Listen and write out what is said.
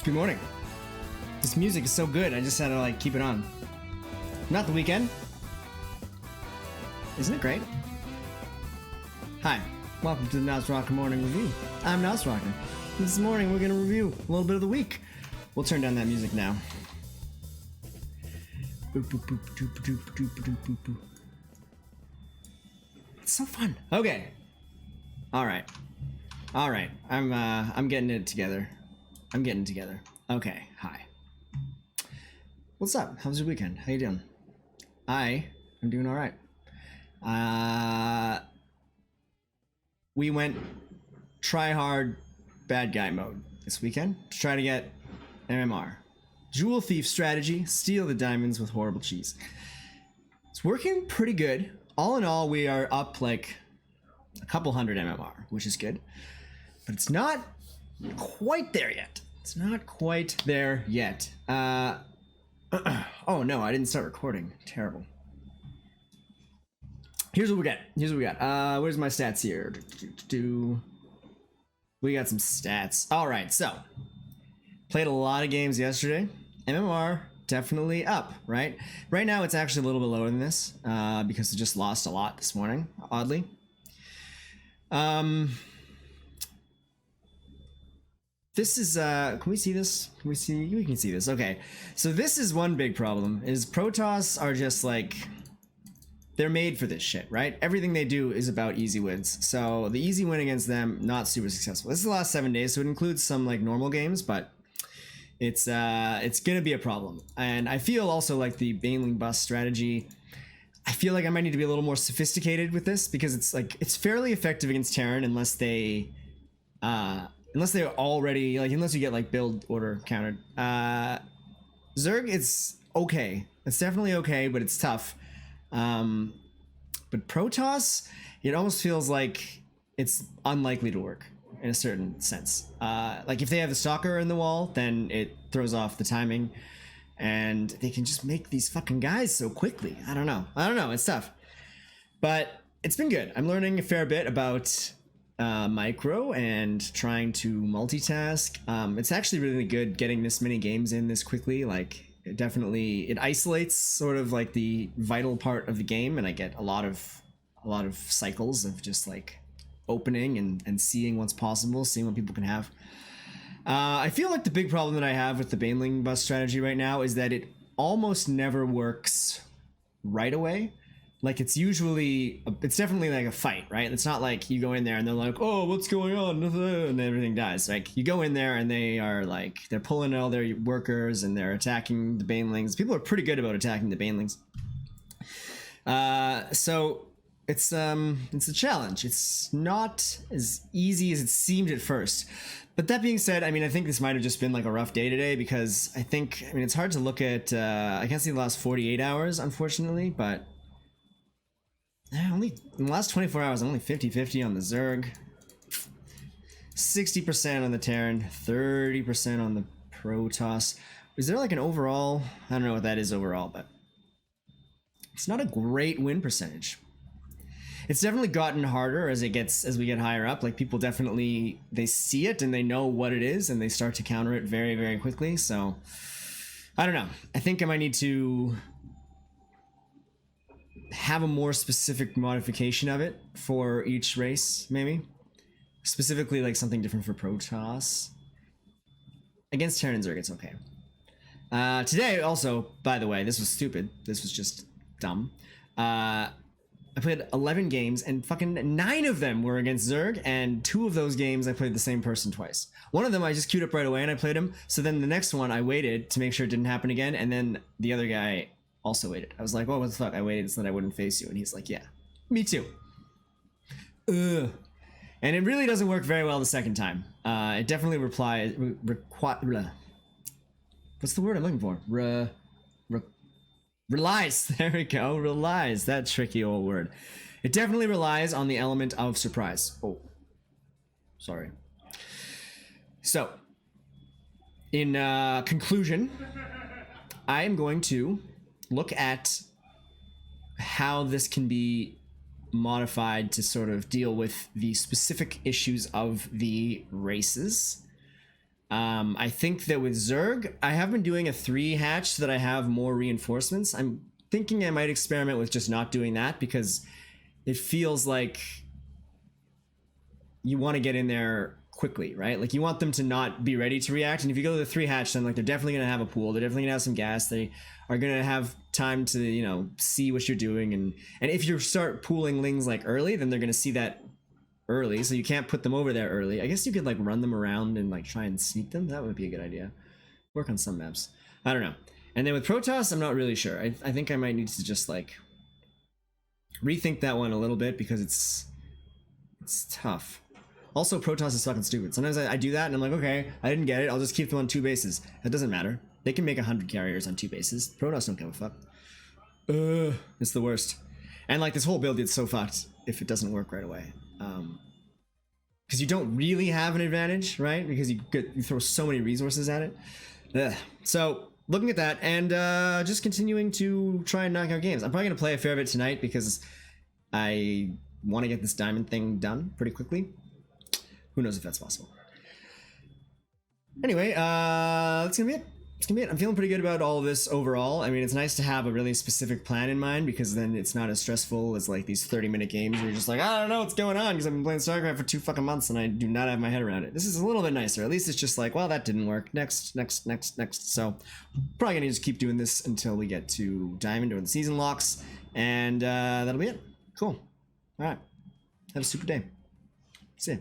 Good morning. This music is so good, I just had to like keep it on. Not the weekend. Isn't it great? Hi, welcome to the Nosrocker Morning Review. I'm Nosrocker. This morning we're gonna review a little bit of the week. We'll turn down that music now. It's so fun. Okay. All right. I'm getting it together. Okay. Hi. What's up? How was your weekend? How you doing? I'm doing all right. We went try hard bad guy mode this weekend to try to get MMR. Jewel thief strategy, steal the diamonds with horrible cheese. It's working pretty good. All in all, we are up like a couple hundred MMR, which is good. But it's not quite there yet. Oh no, I didn't start recording. Terrible. Here's what we got. Where's my stats here? We got some stats. All right, so played a lot of games yesterday. MMR definitely up, right? Right now it's actually a little bit lower than this because it just lost a lot this morning, oddly. This is can we see this? We can see this. Okay. So this is one big problem is Protoss are just like they're made for this shit, right? Everything they do is about easy wins. So the easy win against them, not super successful. This is the last 7 days, so it includes some like normal games, but it's gonna be a problem. And I feel also like the Baneling bust strategy, I feel like I might need to be a little more sophisticated with this because it's fairly effective against Terran unless they're already unless you get like build order countered. Zerg is okay. It's definitely okay, but it's tough. But Protoss, it almost feels like it's unlikely to work in a certain sense. Like if they have the stalker in the wall, then it throws off the timing, and they can just make these fucking guys so quickly. I don't know. It's tough, but it's been good. I'm learning a fair bit about micro and trying to multitask. It's actually really good getting this many games in this quickly. Like it isolates sort of like the vital part of the game, and I get a lot of cycles of just like opening and seeing what's possible, seeing what people can have. I feel like the big problem that I have with the Baneling bust strategy right now is that it almost never works right away. Like it's definitely like a fight, right? It's not like you go in there and they're like, oh, what's going on? And everything dies. Like you go in there and they're pulling all their workers and they're attacking the Banelings. People are pretty good about attacking the Banelings. So it's a challenge. It's not as easy as it seemed at first. But that being said, I mean, I think this might have just been like a rough day today because it's hard to look at, I can't see the last 48 hours, unfortunately, but only in the last 24 hours, I'm only 50-50 on the Zerg, 60% on the Terran, 30% on the Protoss. Is there like an overall? I don't know what that is overall, but it's not a great win percentage. It's definitely gotten harder as we get higher up. Like people definitely, they see it and they know what it is and they start to counter it very, very quickly. So I don't know. I think I might need to have a more specific modification of it for each race, maybe. Specifically like something different for Protoss. Against Terran and Zerg, it's okay. Today also, by the way, this was stupid. This was just dumb. I played 11 games and fucking 9 of them were against Zerg, and 2 of those games I played the same person twice. One of them I just queued up right away and I played him. So then the next one I waited to make sure it didn't happen again, and then the other guy also waited. I was like, oh, what the fuck? I waited so that I wouldn't face you. And he's like, yeah, me too. Ugh. And it really doesn't work very well the second time. It definitely what's the word I'm looking for? Relies. There we go. Relies. That tricky old word. It definitely relies on the element of surprise. Oh, sorry. So, in conclusion, I am going to look at how this can be modified to sort of deal with the specific issues of the races I think that with Zerg, I have been doing a 3 hatch so that I have more reinforcements. I'm thinking I might experiment with just not doing that because it feels like you want to get in there quickly, right? Like you want them to not be ready to react. And if you go to the 3 hatch, then like they're definitely going to have a pool. They're definitely going to have some gas. They are going to have time to, you know, see what you're doing. And if you start pooling lings like early, then they're going to see that early. So you can't put them over there early. I guess you could like run them around and like try and sneak them. That would be a good idea. Work on some maps. I don't know. And then with Protoss, I'm not really sure. I think I might need to just like rethink that one a little bit because it's tough. Also, Protoss is fucking stupid. Sometimes I do that and I'm like, okay, I didn't get it. I'll just keep them on 2 bases. That doesn't matter. They can make 100 carriers on 2 bases. Protoss don't give a fuck. It's the worst. And like this whole build gets so fucked if it doesn't work right away. Because you don't really have an advantage, right? Because you throw so many resources at it. Ugh. So looking at that and just continuing to try and knock out games. I'm probably gonna play a fair bit tonight because I want to get this diamond thing done pretty quickly. Who knows if that's possible. Anyway, that's gonna be it. It's gonna be it. I'm feeling pretty good about all of this overall. I mean, it's nice to have a really specific plan in mind because then it's not as stressful as like these 30-minute games where you're just like, I don't know what's going on because I've been playing StarCraft for 2 fucking months and I do not have my head around it. This is a little bit nicer. At least it's just like, well, that didn't work. Next. So probably gonna just keep doing this until we get to Diamond or the season locks, and that'll be it. Cool. All right. Have a super day. See ya.